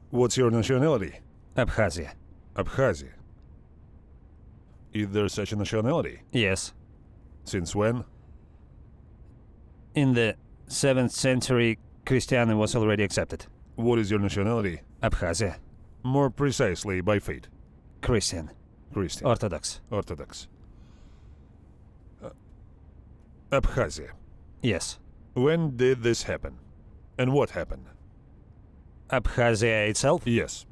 What's your nationality? Abkhazia. Abkhazia. Is there such a nationality? Yes. Since when? In the 7th century, Christianity was already accepted. What is your nationality? Abkhazia. More precisely, by faith. Christian. Christian. Orthodox. Orthodox. Abkhazia. Yes. When did this happen? And what happened? Abkhazia itself? Yes.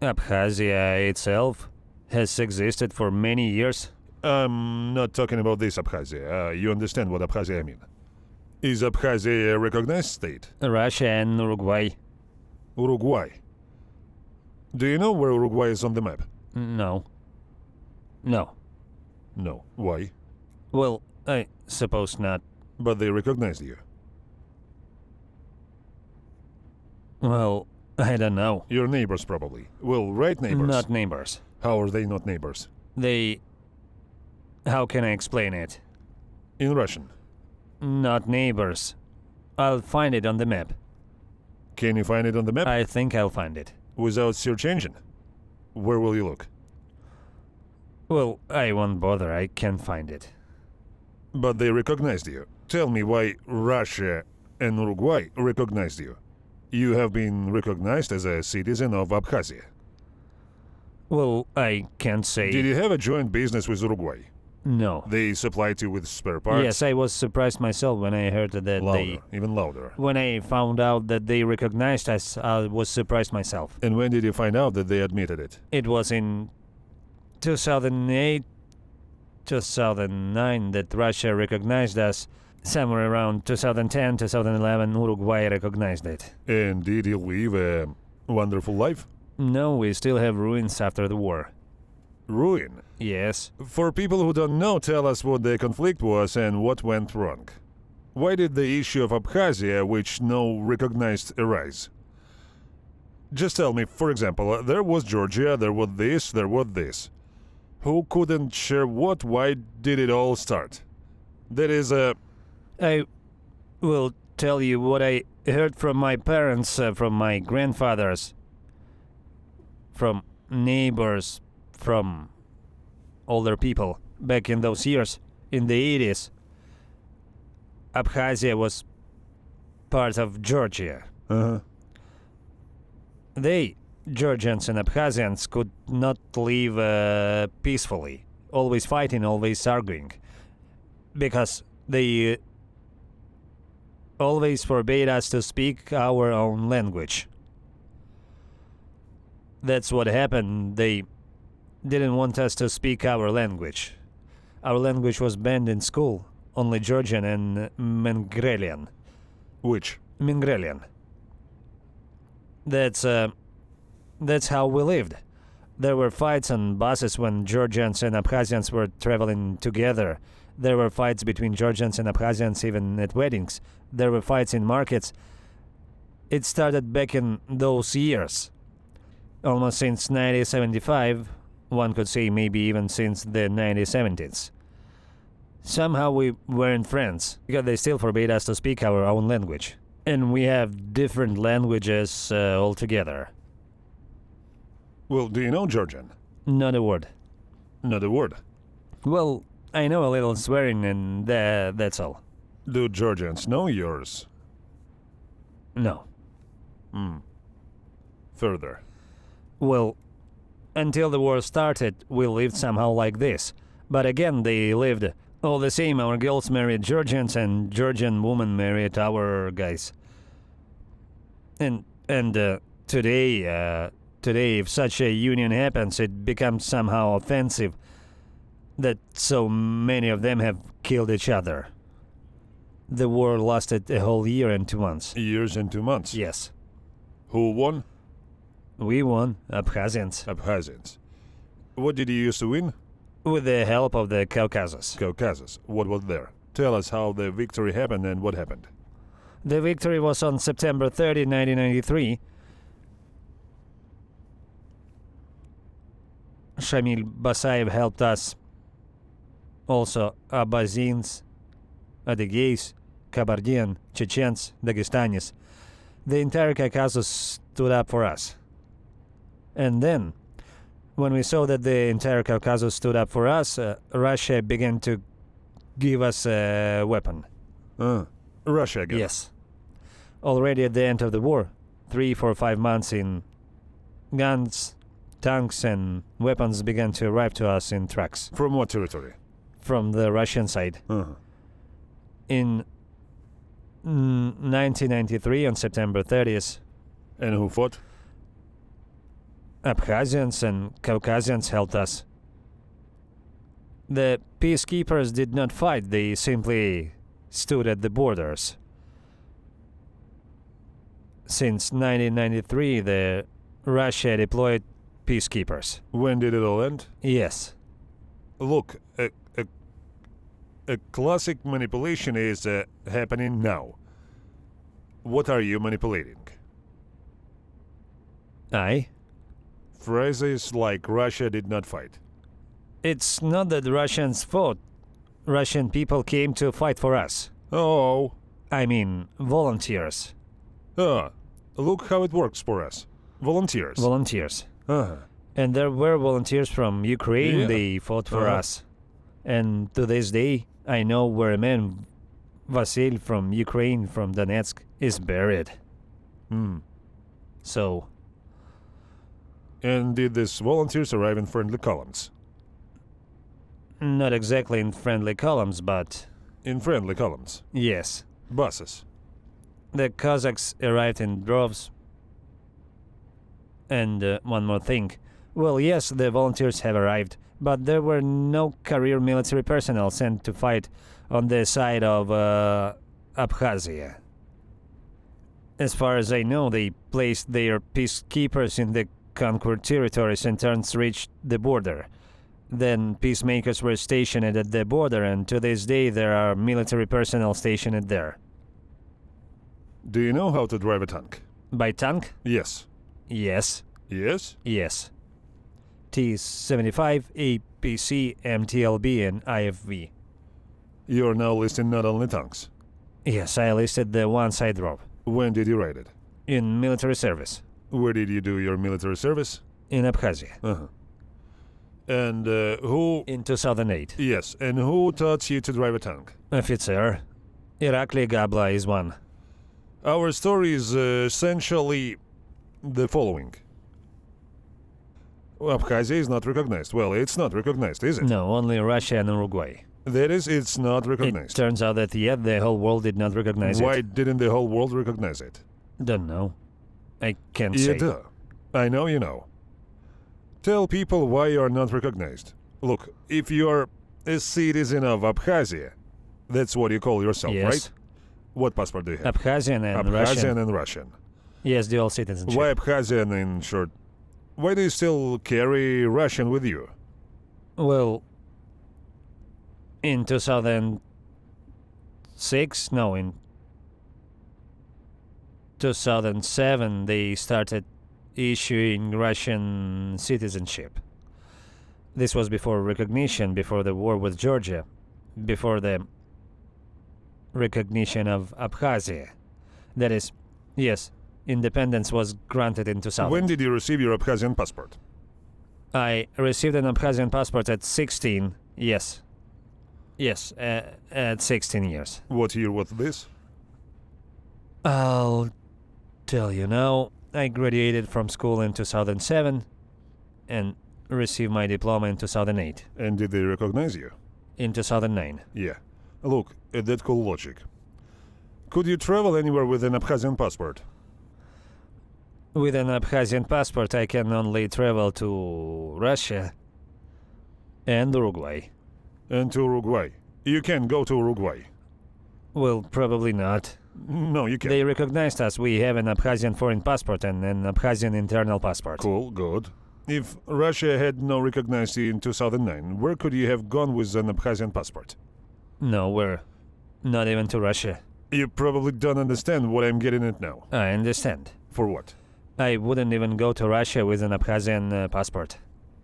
Abkhazia itself has existed for many years. I'm not talking about this Abkhazia. You understand what Abkhazia I mean. Is Abkhazia a recognized state? Russia and Uruguay. Uruguay. Do you know where Uruguay is on the map? No. No. No. Why? Well, I suppose not. But they recognized you. Well, I don't know. Your neighbors probably. Well, right neighbors. Not neighbors. How are they not neighbors? They... How can I explain it? In Russian. Not neighbors. I'll find it on the map. Can you find it on the map? I think I'll find it. Without search engine? Where will you look? Well, I won't bother. I can find it. But they recognized you. Tell me why Russia and Uruguay recognized you. You have been recognized as a citizen of Abkhazia. Well, I can't say... Did you have a joint business with Uruguay? No. They supplied you with spare parts? Yes, I was surprised myself when I heard that Louder, even louder. When I found out that they recognized us, I was surprised myself. And when did you find out that they admitted it? It was in 2008, 2009 that Russia recognized us. Somewhere around 2010, 2011, Uruguay recognized it. And did you live a wonderful life? No, we still have ruins after the war. Ruin? Yes. For people who don't know, tell us what the conflict was and what went wrong. Why did the issue of Abkhazia, which no recognized, arise? Just tell me, for example, there was Georgia, there was this, there was this. Who couldn't share what? Why did it all start? That is I will tell you what I heard from my parents, from my grandfathers, from neighbors, from older people back in those years, in the 80s. Abkhazia was part of Georgia. They, Georgians and Abkhazians, could not live peacefully, always fighting, always arguing, because they always forbade us to speak our own language. That's what happened. They didn't want us to speak our language. Our language was banned in school, only Georgian and Mingrelian. which? Mingrelian. That's how we lived. There were fights on buses when Georgians and Abkhazians were traveling together. There were fights between Georgians and Abkhazians even at weddings. There were fights in markets. It started back in those years. Almost since 1975, one could say maybe even since the 1970s. Somehow we weren't friends, because they still forbade us to speak our own language. And we have different languages altogether. Well, do you know Georgian? Not a word. Not a word. Well, I know a little swearing and that's all. Do Georgians know yours? No. Further. Well, until the war started, we lived somehow like this. But again, they lived all the same. Our girls married Georgians and Georgian women married our guys. And today, if such a union happens, it becomes somehow offensive that so many of them have killed each other. The war lasted a whole year and 2 months. Years and 2 months? Yes. Who won? We won, Abkhazians. Abkhazians. What did you used to win? With the help of the Caucasus. Caucasus. What was there? Tell us how the victory happened and what happened. The victory was on September 30, 1993. Shamil Basayev helped us. Also, Abazins, Adygeis, Kabardian, Chechens, Dagestanis. The entire Caucasus stood up for us. And then, when we saw that the entire Caucasus stood up for us, Russia began to give us a weapon. Russia again. Yes. Already at the end of the war, 3, 4, 5 months in, guns, tanks and weapons began to arrive to us in trucks. From what territory? From the Russian side. In 1993, on September 30th, And who fought? Abkhazians and Caucasians helped us. The peacekeepers did not fight, they simply stood at the borders. Since 1993, the Russia deployed peacekeepers. When did it all end? Yes. Look, a classic manipulation is happening now. What are you manipulating? Phrases like Russia did not fight. It's not that Russians fought. Russian people came to fight for us. Oh. I mean, volunteers. Look how it works for us. Volunteers. Volunteers. Uh-huh. And there were volunteers from Ukraine, Yeah. they fought for us. And to this day, I know where a man, Vasil from Ukraine, from Donetsk, is buried. So, And did these volunteers arrive in friendly columns? not exactly in friendly columns, but In friendly columns. yes. Buses. The Cossacks arrived in droves. And one more thing. Well, yes, the volunteers have arrived, but there were no career military personnel sent to fight on the side of Abkhazia. As far as I know, they placed their peacekeepers in the conquered territories and turns reached the border. Then peacemakers were stationed at the border, and to this day there are military personnel stationed there. Do you know how to drive a tank? By tank? Yes. Yes. Yes? Yes. T-75, APC, MTLB, and IFV. You're now listing not only tanks. Yes, I listed the ones I drove. When did you ride it? In military service. Where did you do your military service? In Abkhazia. Uh-huh. And who... In 2008. Yes, and who taught you to drive a tank? Officer. Irakli Gabla is one. Our story is essentially the following. Abkhazia is not recognized. Well, it's not recognized, is it? No, only Russia and Uruguay. That is, it's not It recognized. turns out that yet the whole world did not recognize Why it. didn't the whole world recognize it? Don't know. I can't You say. do. I know you know. Tell people why you are not recognized. Look, if you're a citizen of Abkhazia, that's what you call yourself, Yes. right? What passport do you have? Abkhazian and Abkhazian Russian. and Russian. Yes, dual citizenship. Why Abkhazian in short? Why do you still carry Russian with you? Well, in 2006, no, in 2007, they started issuing Russian citizenship. This was before recognition, before the war with Georgia, before the recognition of Abkhazia. That is, yes, independence was granted in 2000. When did you receive your Abkhazian passport? I received an Abkhazian passport at 16, yes. Yes, at 16 years. What year was this? I'll tell you now. I graduated from school in 2007 and received my diploma in 2008. And did they recognize you? In 2009. Yeah. Look, at that cool logic. Could you travel anywhere with an Abkhazian passport? With an Abkhazian passport, I can only travel to Russia and Uruguay. And to Uruguay. You can go to Uruguay. Well, probably not. No, you can't. They recognized us. We have an Abkhazian foreign passport and an Abkhazian internal passport. Cool, good. If Russia had not recognized you in 2009, where could you have gone with an Abkhazian passport? Nowhere. Not even to Russia. You probably don't understand what I'm getting at now. I understand. For what? I wouldn't even go to Russia with an Abkhazian passport.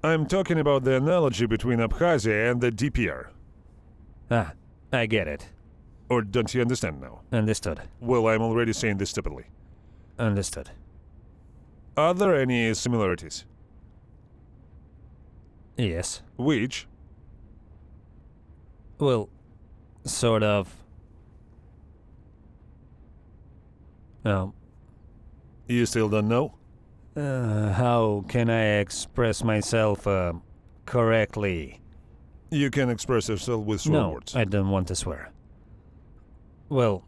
I'm talking about the analogy between Abkhazia and the DPR. Ah, I get it. Or don't you understand now? Understood. Well, I'm already saying this stupidly. Understood. Are there any similarities? Yes. Which? Well, sort of. You still don't know? How can I express myself correctly? You can express yourself with swear No, words. I don't want to swear. Well,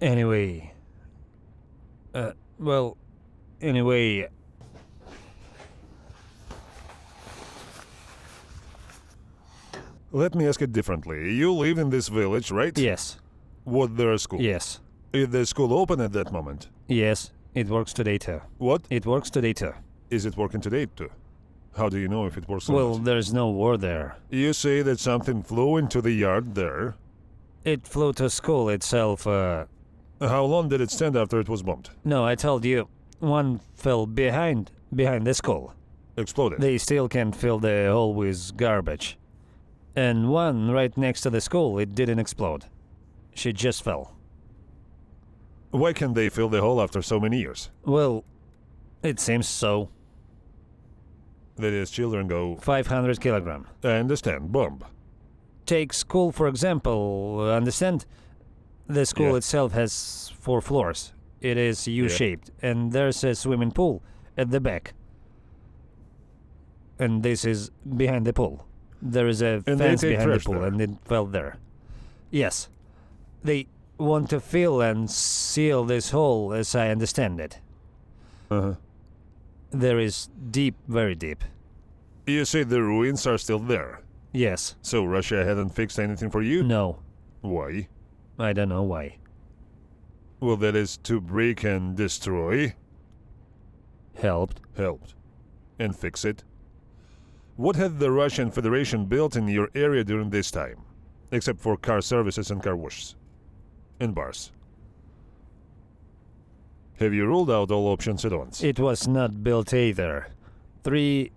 anyway. Anyway. Let me ask it differently. You live in this village, right? Yes. Was there a school? Yes. Is the school open at that moment? Yes. It works today too. What? It works today too. Is it working today too? How do you know if it works or Well, not? there's no war there. You say that something flew into the yard there. It flew to school itself. How long did it stand after it was bombed? No, I told you. One fell behind the school. Exploded. They still can't fill the hole with garbage. And one right next to the school, it didn't explode. She just fell. Why can't they fill the hole after so many years? Well, it seems so. That is, children go... 500 kilogram. I understand. Bomb. Take school, for example, understand? The school Yeah. itself has 4 floors. It is U-shaped, and there's a swimming pool at the back. And this is behind the pool. There is a And they fence take behind the trash pool, there. and it fell there. Yes. They want to fill and seal this hole, as I understand it. Uh-huh. There is deep, very deep. You say the ruins are still there. Yes. So Russia hadn't fixed anything for you? No. Why? I don't know why. Well, that is to break and destroy. Helped. Helped. And fix it. What had the Russian Federation built in your area during this time? Except for car services and car washes. And bars. Have you ruled out all options at once? It was not built either. 3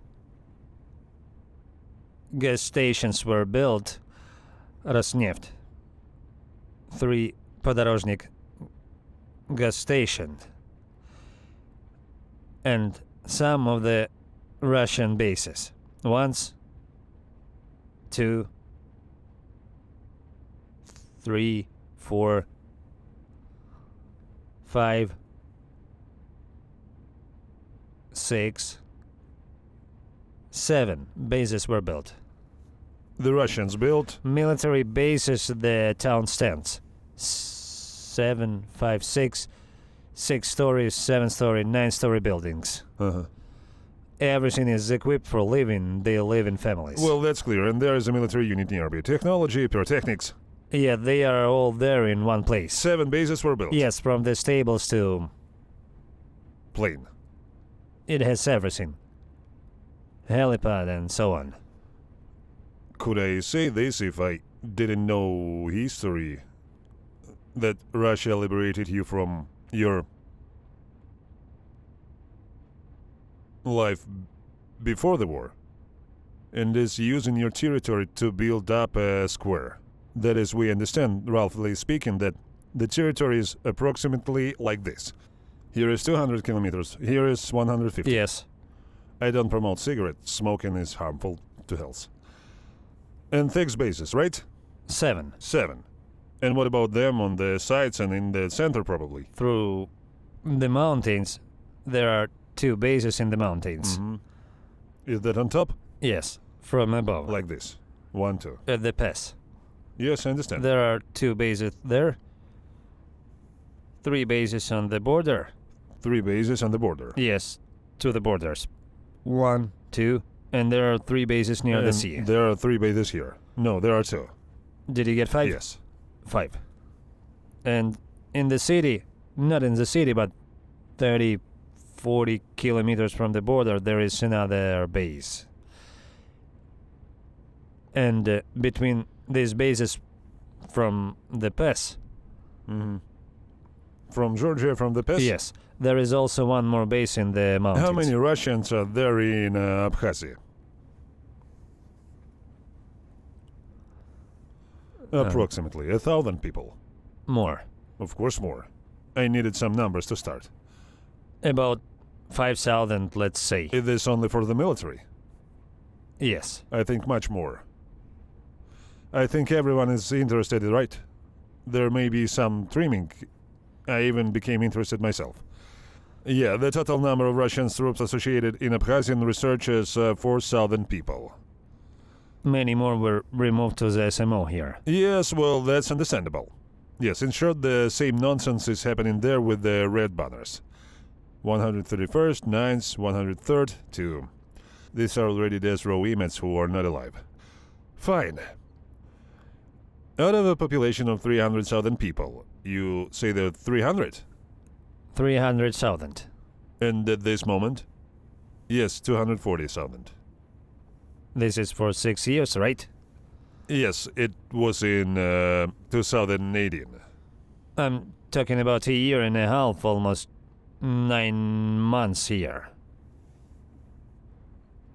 gas stations were built. Rosneft. 3 Podorozhnik gas station. And some of the Russian bases. 1, 2, 3, 4, 5, 6, 7 bases were built. The Russians built... Military bases the town stands. 7, 5, 6, 6 stories, 7-story, 9-story buildings. Uh-huh. Everything is equipped for living. They live in families. Well, that's clear, and there is a military unit nearby. Technology, pyrotechnics. Yeah, they are all there in one place. 7 bases were built. Yes, from the stables to... Plain. It has everything. Helipad and so on. Could I say this if I didn't know history? That Russia liberated you from your life before the war, and is using your territory to build up a square. That is, we understand, roughly speaking, that the territory is approximately like this. Here is 200 kilometers, here is 150. Yes. I don't promote cigarettes, smoking is harmful to health. And fixed bases, right? 7. 7. And what about them on the sides and in the center, probably? Through the mountains, there are 2 bases in the mountains. Mm-hmm. Is that on top? Yes, from above. Like this. 1, 2. At the pass. Yes, I understand. There are 2 bases there. 3 bases on the border. 3 bases on the border. Yes, to the borders. 1, 2, and there are 3 bases near the And sea. there are 3 bases here. No, there are 2. Did you get 5? Yes. 5. And in the city, not in the city, but 30, 40 kilometers from the border, there is another base. And between these bases from the pass, Mm-hmm. From Georgia, from the pass? yes, there is also one more base in the mountains. How many Russians are there in Abkhazia? Approximately 1,000 people. More. Of course more. I needed some numbers to start. About 5,000, let's say. Is this only for the military? Yes. I think much more. I think everyone is interested, right? There may be some trimming. I even became interested myself. Yeah, the total number of Russian troops associated in Abkhazian research is 4,000 people. Many more were removed to the SMO here. Yes, well, that's understandable. Yes, in short, the same nonsense is happening there with the red banners. 131st, 9th, 103rd, 2. These are already death row inmates who are not alive. Fine. Out of a population of 300,000 people, you say there are 300? 300,000. And at this moment? Yes, 240,000. This is for 6 years, right? Yes, it was in 2018. I'm talking about a year and a half, almost 9 months here.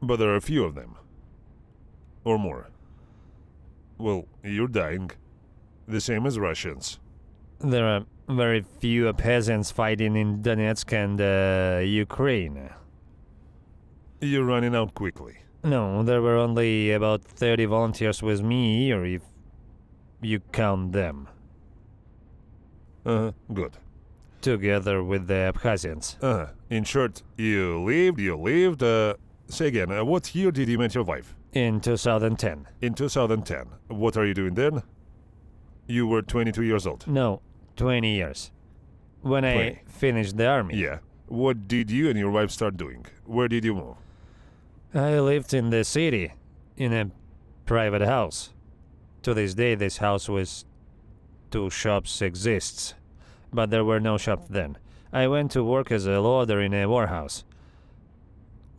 But there are a few of them. Or more. Well, you're dying. The same as Russians. There are very few Abkhazians fighting in Donetsk and Ukraine. You're running out quickly. No, there were only about 30 volunteers with me here, if you count them. Good. Together with the Abkhazians. In short, you lived. Say again, what year did you meet your wife? In 2010. In 2010. What are you doing then? You were 22 years old. No, 20 years. When 20. I finished the army. Yeah. What did you and your wife start doing? Where did you move? I lived in the city, in a private house. To this day, this house with 2 shops exists, but there were no shops then. I went to work as a loader in a warehouse.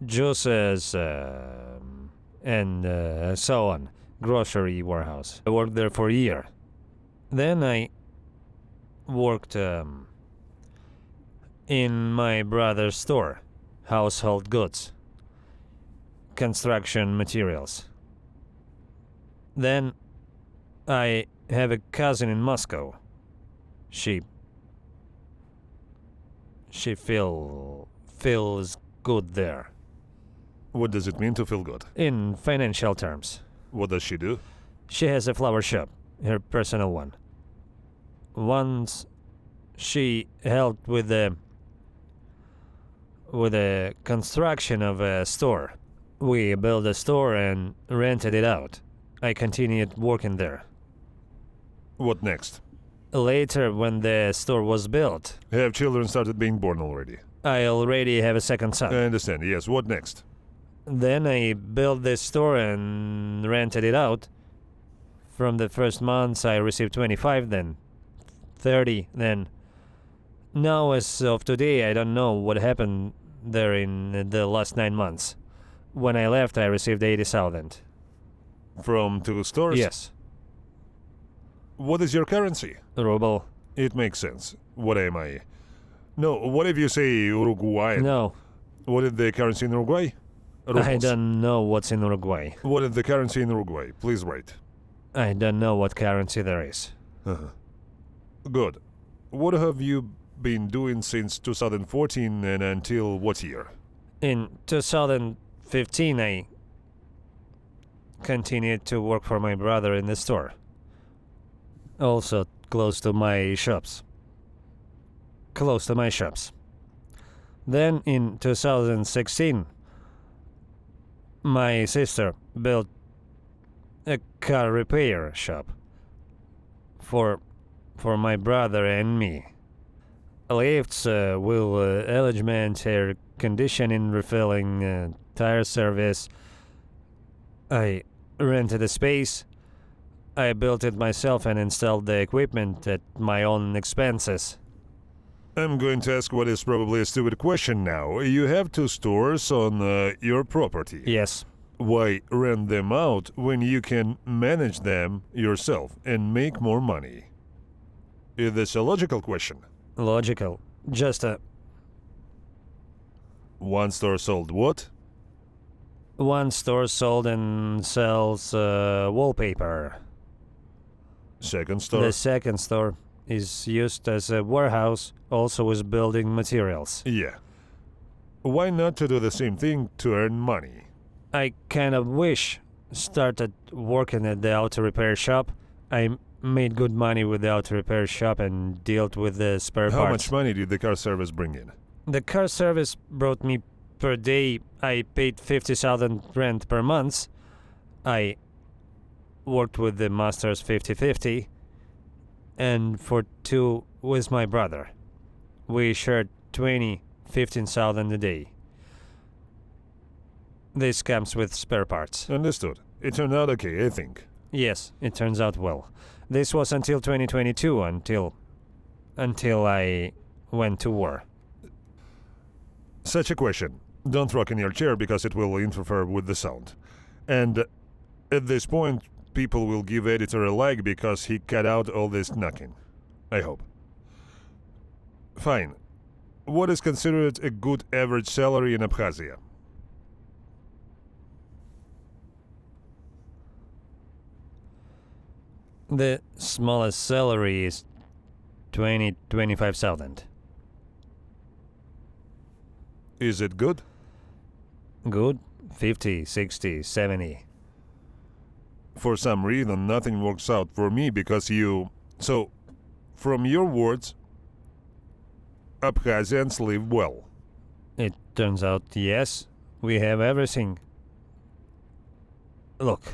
Juices and so on. Grocery warehouse. I worked there for a year. Then I worked in my brother's store, household goods, construction materials. Then I have a cousin in Moscow. She feels good there. What does it mean to feel good? In financial terms. What does she do? She has a flower shop, her personal one. Once she helped with the construction of a store. We built a store and rented it out. I continued working there. What next? Later, when the store was built, Have children started being born already? I already have a second son. I understand, yes. What next? Then I built this store and rented it out. From the first months I received 25, then 30, then... Now, as of today, I don't know what happened there in the last 9 months. When I left, I received 80,000. From 2 stores? Yes. What is your currency? Ruble. It makes sense. What am I? No, what if you say Uruguay? No, What is the currency in Uruguay? I Rubles. don't know what's in Uruguay. What is the currency in Uruguay? Please write. I don't know what currency there is. Good. What have you been doing since 2014 and until what year? In 2015, I continued to work for my brother in the store. Also close to my shops. Then in 2016, my sister built a car repair shop for my brother and me. Lifts, wheel alignment, air conditioning, refilling, tire service. I rented a space. I built it myself and installed the equipment at my own expenses. I'm going to ask what is probably a stupid question now. You have 2 stores on your property. Yes. Why rent them out when you can manage them yourself and make more money? Is this a logical question? Logical. Just a... 1 store sold what? One store sold and sells wallpaper. Second store? The second store is used as a warehouse, also with building materials. Yeah. Why not to do the same thing to earn money? I kind of wish. Started working at the auto repair shop. I made good money with the auto repair shop and dealt with the spare How parts. much money did the car service bring in? The car service brought me per day. I paid 50,000 rent per month. I worked with the masters 50-50, and for two with my brother. We shared 15,000 a day. This comes with spare parts. Understood. It turned out okay, I think. Yes, it turns out well. This was until 2022, until I went to war. Such a question. Don't rock in your chair because it will interfere with the sound. And at this point, people will give editor a like because he cut out all this knocking. I hope. Fine. What is considered a good average salary in Abkhazia? The smallest salary is 25,000. Is it good? Good? 50, 60, 70. For some reason, nothing works out for me because you... So, from your words, Abkhazians live well. It turns out, yes, we have everything. Look,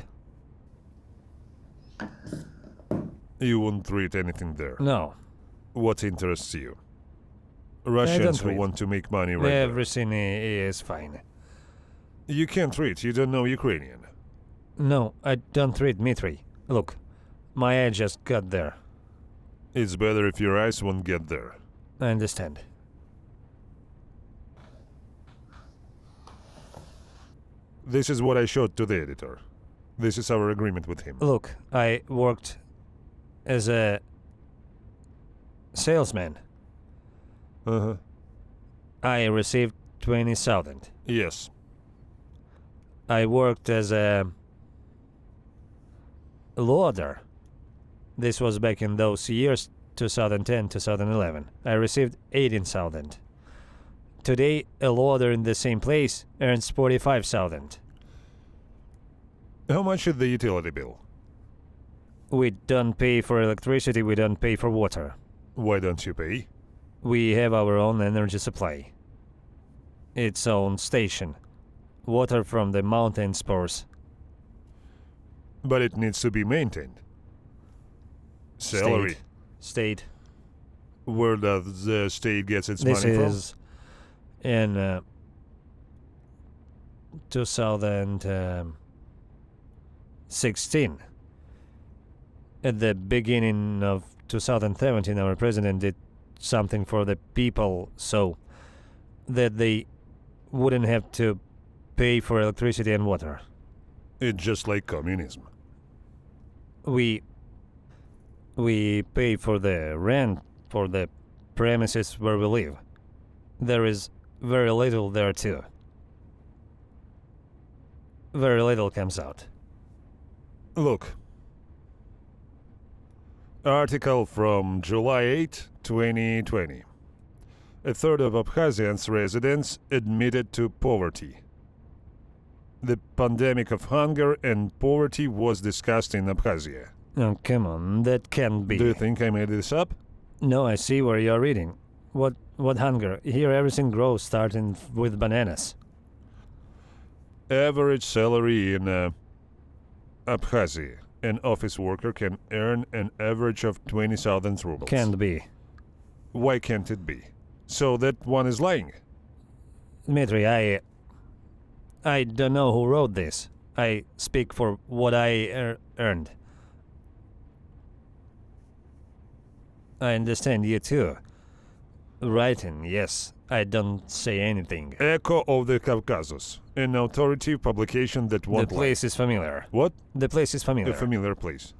You won't read anything there. no, What interests you? Russians who read. want to make money right there. everything is fine. You can't read, you don't know Ukrainian. No, I don't read Dmitri. Look, my eye just got there. It's better if your eyes won't get there. I understand. This is what I showed to the editor. This is our agreement with him. Look, I worked as a salesman. Uh-huh. I received 20,000. Yes. I worked as a loader. This was back in those years, 2010, 2011. I received 18,000. Today, a loader in the same place earns 45,000. How much is the utility bill? We don't pay for electricity, we don't pay for water. Why don't you pay? We have our own energy supply. Its own station. Water from the mountains pours. But it needs to be maintained. Salary. State. Where does the state get its This money is in 2016. At the beginning of 2017, our president did something for the people so that they wouldn't have to pay for electricity and water. from? It's just like communism. We pay for the rent for the premises where we live. There is very little there too. Very little comes out. Look. Article from July 8, 2020. A third of Abkhazians residents admitted to poverty. The pandemic of hunger and poverty was discussed in Abkhazia. Oh, come on, that can't be. Do you think I made this up? No, I see where you're reading. What hunger? Here everything grows, starting with bananas. Average salary in Abkhazia. An office worker can earn an average of 20,000 rubles. Can't be. Why can't it be? So that one is lying. Dmitri, I don't know who wrote this. I speak for what I earned. I understand you too. Writing, yes. I don't say anything. Echo of the Caucasus. An authoritative publication that The won't lie. place is familiar. What? The place is familiar. A familiar place.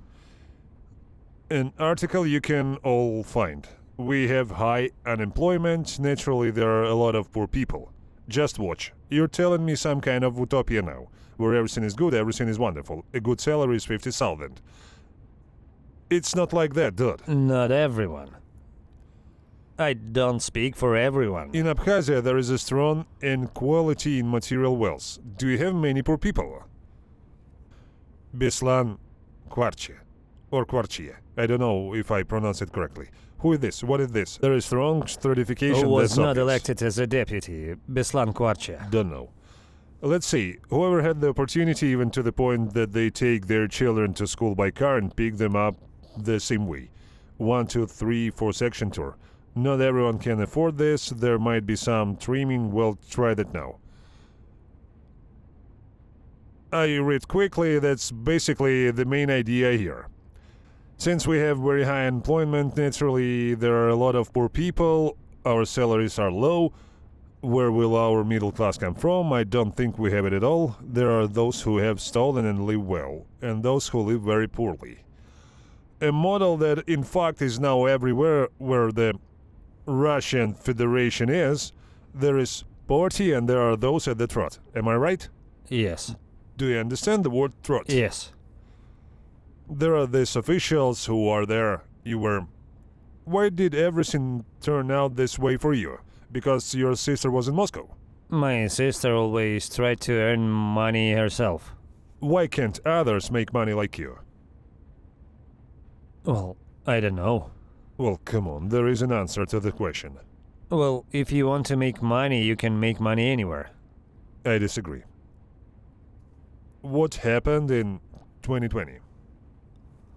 An article you can all find. We have high unemployment. Naturally, there are a lot of poor people. Just watch. You're telling me some kind of utopia now, where everything is good, everything is wonderful. A good salary is 50,000. It's not like that, dude. Not everyone. I don't speak for everyone. In Abkhazia, there is a strong inequality in material wealth. Do you have many poor people? Beslan Kvarchi. Or Kvarchia. I don't know if I pronounce it correctly. Who is this? What is this? There is strong stratification. Who was that's not obvious. elected as a deputy? Beslan Kvarcha. Don't know. Let's see. Whoever had the opportunity, even to the point that they take their children to school by car and pick them up the same way. 1, 2, 3, 4 section tour. Not everyone can afford this. There might be some trimming. Well, try that now. I read quickly. That's basically the main idea here. Since we have very high unemployment, naturally there are a lot of poor people. Our salaries are low. Where will our middle class come from? I don't think we have it at all. There are those who have stolen and live well, and those who live very poorly. A model that in fact is now everywhere where the Russian Federation is. There is poverty and there are those at the trot. Am I right? Yes. Do you understand the word trot? Yes. There are these officials who are there. Why did everything turn out this way for you? Because your sister was in Moscow. My sister always tried to earn money herself. Why can't others make money like you? Well, I don't know. Well, come on, there is an answer to the question. Well, if you want to make money, you can make money anywhere. I disagree. What happened in 2020?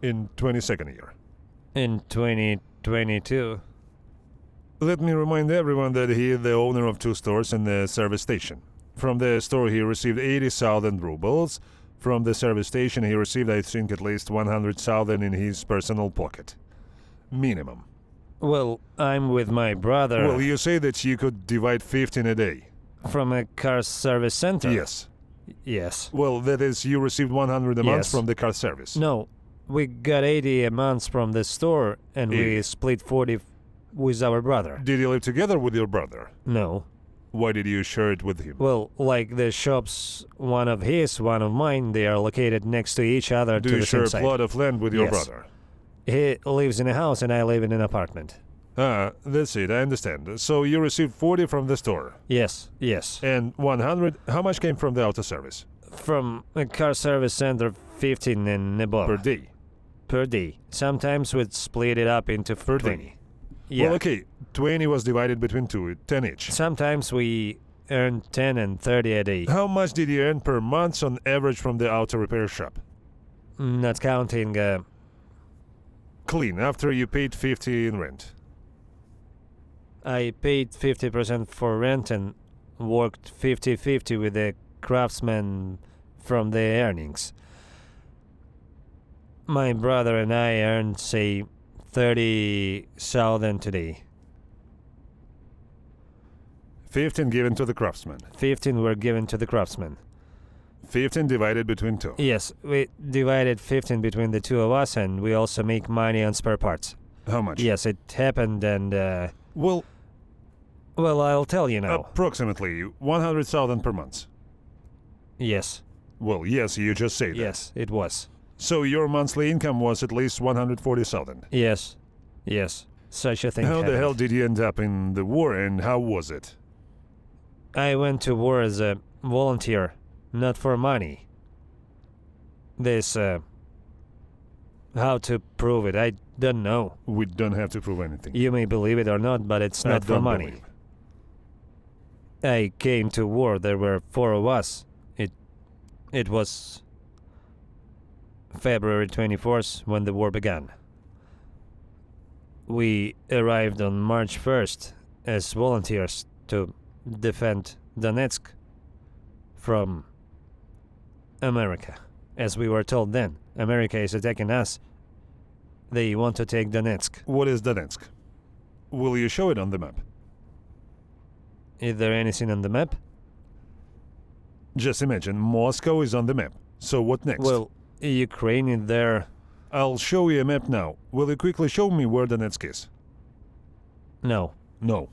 In 22nd year? In 2022. Let me remind everyone that he is the owner of 2 stores and a service station. From the store he received 80,000 rubles. From the service station he received, I think, at least 100,000 in his personal pocket. Minimum. Well, I'm with my brother Well, you say that you could divide 15 a day. from a car service center. Yes. Yes. Well, that is, you received 100 a month Yes. from the car service. No, we got 80 a month from the store and we 80. split 40 with our brother. Did you live together with your brother? No. Why did you share it with him? Well, like the shops, one of his, one of mine, they are located next to each other Do to you the share same a side. plot of land with your Yes. brother? He lives in a house and I live in an apartment. Ah, that's it, I understand. So you received 40 from the store. Yes, yes. And 100, how much came from the auto service? From a car service center, 15 and above. Per day? Per day. Sometimes we'd split it up into Per 20. day. Yeah. Well, okay, 20 was divided between 2, 10 each. Sometimes we earn 10 and 30 a day. How much did you earn per month on average from the auto repair shop? Not counting, Clean, after you paid 50 in rent. I paid 50% for rent and worked 50-50 with the craftsman from the earnings. My brother and I earned, say, 30,000 today. 15 given to the craftsman. 15 were given to the craftsman. 15 divided between 2. Yes, we divided 15 between the two of us and we also make money on spare parts. How much? Yes, it happened and, Well, well, I'll tell you now. approximately 100,000 per month. Yes, Well, yes, you just say that. yes, it was. So your monthly income was at least 140,000. Yes, yes, such a thing How the happened. hell did you end up in the war and how was it? I went to war as a volunteer, not for money. This, how to prove it, I don't know. We don't have to prove anything. You may believe it or not, but it's I not for don't money. believe. I came to war, there were 4 of us. It was February 24th when the war began. We arrived on March 1st as volunteers to defend Donetsk from America. As we were told then, America is attacking us. They want to take Donetsk. What is Donetsk? Will you show it on the map? Is there anything on the map? Just imagine, Moscow is on the map. So what next? Well, Ukraine is there. I'll show you a map now. Will you quickly show me where Donetsk is? No. No.